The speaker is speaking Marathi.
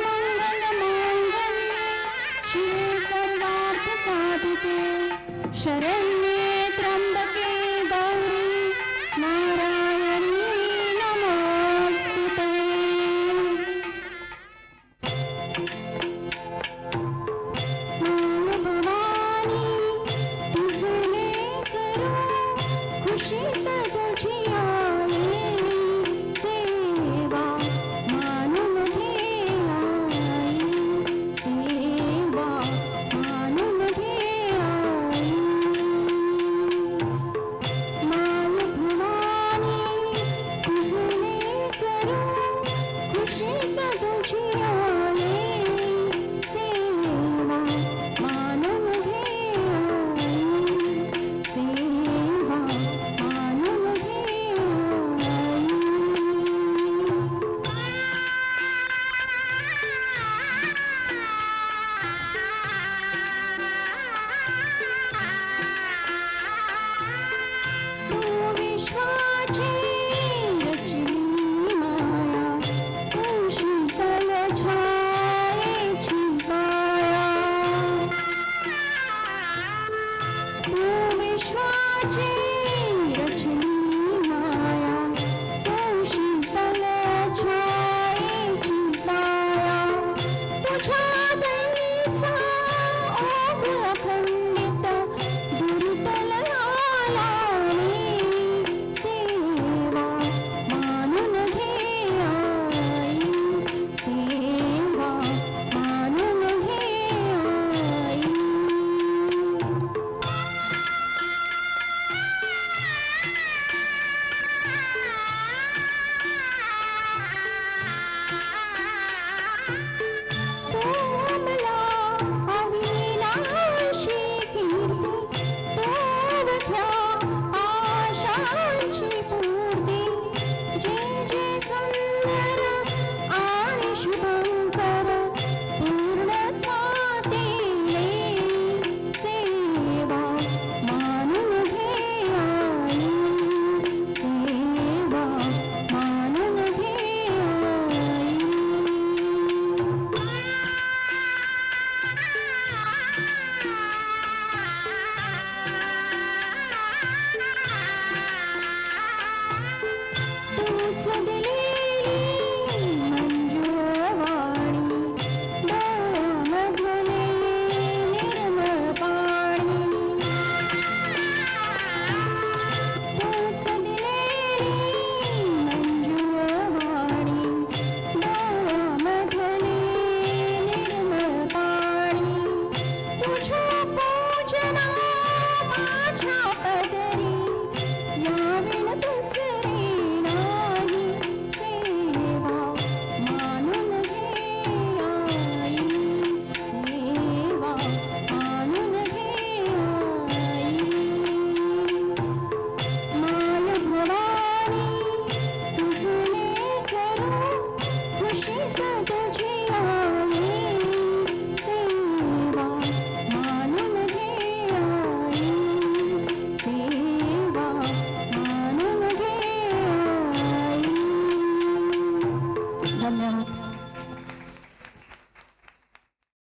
सर्वमङ्गलमाङ्गल्ये शिवे सर्वार्थसाधिके शरण्ये त्र्यम्बके गौरी नारायणी नमोऽस्तुते। माय भवानी तुझे करो खुशीत तुझी आई सेवा मानून घे आई सेवा मानून घे आई। माय भवानी तुझे करो खुशीत तुझी आई सेवा मानून घे आई सेवा मानून घे आई। तू विश्वाची रचली माया तू शीतल छायेची काया तू विश्वाची रचली माया तू शीतल छायेची काया तुझ्या दयेचा ओघ अखंडित दुर्दल लालाळी सेवा मानून घे आई सेवा मानून घे आई। तो मला अविनाशी कीर्ती तो बघ्या आशांची पूर्ती जे जे सुंदर आणि शुभंकर पूर्णत्वात येईल सेवा मानून घे आई सेवा मानून घे आई। तूच दिलेली मंजुळवाणी डोळ्यामधले निर्मळ पाणी तूच दिलेली मंजुळवाणी डोळ्यामधले निर्मळ पाणी तुझ्या पूजना माझ्या पदरी याविण दुसरी नाही सेवा मानून घे आई सेवा मानून घे आई। माय भवानी तुझे करो खुशीत तुझी आई सेवा मानून घे आई सेवा मानून घे आई। धन्यवाद।